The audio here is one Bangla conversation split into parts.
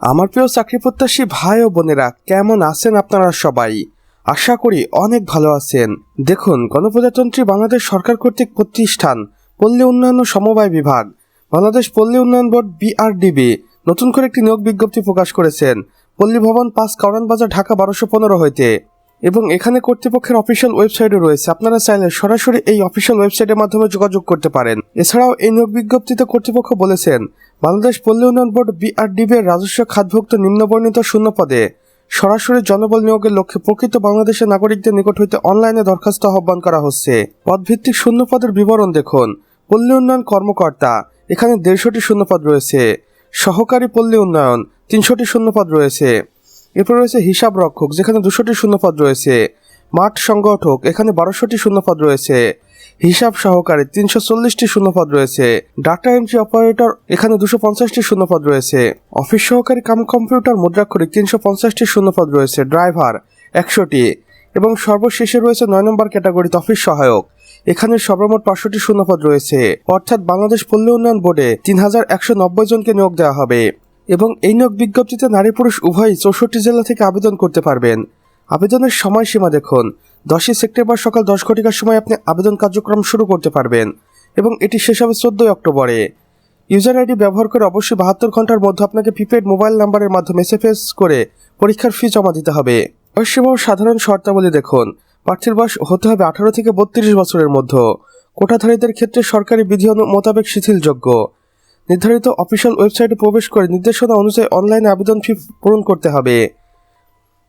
আমার প্রিয় চাকরি প্রত্যাশী ভাই ও বোনেরা, কেমন আছেন আপনারা সবাই? আশা করি অনেক ভালো আছেন। দেখুন, গণপ্রজাতন্ত্রী বাংলাদেশ সরকার কর্তৃক প্রতিষ্ঠান পল্লী উন্নয়ন ও সমবায় বিভাগ, বাংলাদেশ পল্লী উন্নয়ন বোর্ড BRDB নতুন করে একটি নিয়োগ বিজ্ঞপ্তি প্রকাশ করেছেন পল্লী ভবন 5 কারওয়ান বাজার, ঢাকা 1215 হইতে। এবং এখানে কর্তৃপক্ষের অফিসিয়াল ওয়েবসাইটও রয়েছে। আপনারা চাইলে সরাসরি এই অফিসিয়াল ওয়েবসাইটের মাধ্যমে যোগাযোগ করতে পারেন। এছাড়াও এই নিয়োগ বিজ্ঞপ্তিতে কর্তৃপক্ষ বলেছেন, বাংলাদেশ পল্লী উন্নয়ন বোর্ড BRDB এর রাজস্ব খাতভুক্ত নিম্নবর্ণিত শূন্য পদে সরাসরি জনবল নিয়োগের লক্ষ্যে প্রকৃত বাংলাদেশের নাগরিকদের নিকট হইতে অনলাইনে দরখাস্ত আহ্বান করা হচ্ছে। পদভিত্তিক শূন্য পদের বিবরণ দেখুন। পল্লী উন্নয়ন কর্মকর্তা, এখানে 150টি শূন্যপদ রয়েছে। সহকারী পল্লী উন্নয়ন 300টি শূন্যপদ রয়েছে। এরপর রয়েছে হিসাব রক্ষক, যেখানে 200টি শূন্যপদ রয়েছে। মাঠ সংগঠক, এখানে 1200টি শূন্যপদ রয়েছে। হিসাব সহকারী 340টি শূন্যপদ রয়েছে। ডাটা এন্ট্রি অপারেটর, এখানে 250টি শূন্যপদ রয়েছে। অফিস সহকারী কাম কম্পিউটার মুদ্রাক্ষরিক 350টি শূন্যপদ রয়েছে। ড্রাইভার 100টি। এবং সর্বশেষে রয়েছে 9 নম্বর ক্যাটাগরিতে অফিস সহায়ক, এখানে সর্বমোট 500টি শূন্যপদ রয়েছে। অর্থাৎ বাংলাদেশ পল্লী উন্নয়ন বোর্ডে 3190 জনকে নিয়োগ দেওয়া হবে। এবং এই নিয়োগ বিজ্ঞপ্তিতে নারী পুরুষ উভয়ই 64 জেলা থেকে আবেদন করতে পারবেন। আবেদনের সময়সীমা দেখুন, 10ই সেপ্টেম্বর সকাল 10 ঘটিকার সময় আপনি আবেদন কার্যক্রম শুরু করতে পারবেন এবং এটি শেষ হবে 14 অক্টোবরে। ইউজার আইডি ব্যবহার করে অবশ্যই 72 ঘন্টার মধ্যে আপনাকে প্রিপেড মোবাইল নাম্বারের মাধ্যমে SMS করে পরীক্ষার ফি জমা দিতে হবে। বয়সসীমা ও সাধারণ শর্তাবলী দেখুন, প্রার্থীর বয়স হতে হবে 18 থেকে 32 বছরের মধ্যে। কোটাধারীদের ক্ষেত্রে সরকারি বিধি মোতাবেক শিথিলযোগ্য। নির্ধারিত অফিসিয়াল ওয়েবসাইটে প্রবেশ করে নির্দেশনা অনুযায়ী অনলাইনে আবেদন ফি পূরণ করতে হবে।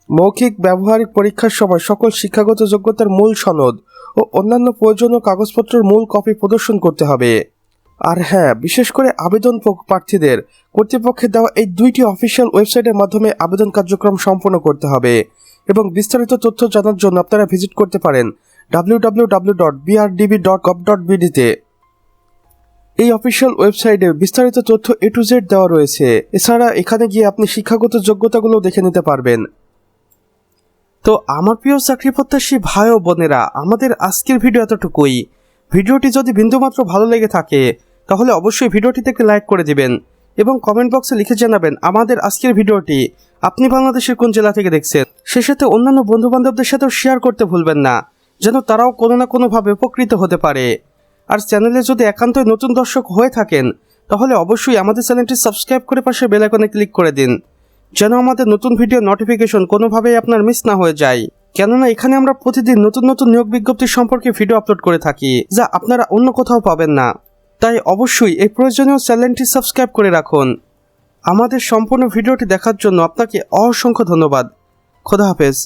মৌখিক ব্যবহারিক পরীক্ষার সময় সকল শিক্ষাগত যোগ্যতার মূল সনদ ও অন্যান্য প্রয়োজনীয় কাগজপত্রের মূল কপি প্রদর্শন করতে হবে। আর হ্যাঁ, বিশেষ করে আবেদন প্রার্থীদের কর্তৃপক্ষের দেওয়া এই 2টি অফিসিয়াল ওয়েবসাইটের মাধ্যমে আবেদন কার্যক্রম সম্পন্ন করতে হবে। এবং বিস্তারিত তথ্য জানার জন্য আপনারা ভিজিট করতে পারেন www.brdb.gov.bd তে। এই অফিসিয়াল ওয়েবসাইটে বিস্তারিত তথ্য A to Z দেওয়া রয়েছে। এছাড়া এখানে গিয়ে আপনি শিক্ষাগত যোগ্যতাগুলো দেখে নিতে পারবেন। তো আমার প্রিয় চাকরি প্রত্যাশী ভাই ও বোনেরা, আমাদের আজকের ভিডিও এতটুকুই। ভিডিওটি যদি বিন্দুমাত্র ভালো লেগে থাকে তাহলে অবশ্যই ভিডিওটিতে একটি লাইক করে দিবেন এবং কমেন্ট বক্সে লিখে জানাবেন আমাদের আজকের ভিডিওটি আপনি বাংলাদেশের কোন জেলা থেকে দেখছেন। সে সাথে অন্যান্য বন্ধুবান্ধবদের সাথেও শেয়ার করতে ভুলবেন না, যেন তারাও কোনো না কোনোভাবে উপকৃত হতে পারে। আর চ্যানেলে যদি একান্তই নতুন দর্শক হয়ে থাকেন তাহলে অবশ্যই আমাদের চ্যানেলটি সাবস্ক্রাইব করে পাশে বেল আইকনে ক্লিক করে দিন, যেন আমাদের নতুন ভিডিও নোটিফিকেশন কোনোভাবেই আপনার মিস না হয়ে যায়। কেননা এখানে আমরা প্রতিদিন নতুন নতুন নিয়োগ বিজ্ঞপ্তি সম্পর্কে ভিডিও আপলোড করে থাকি, যা আপনারা অন্য কোথাও পাবেন না। তাই অবশ্যই এই প্রয়োজনীয় চ্যানেলটি সাবস্ক্রাইব করে রাখুন। আমাদের সম্পূর্ণ ভিডিওটি দেখার জন্য আপনাকে অসংখ্য ধন্যবাদ। খোদা হাফেজ।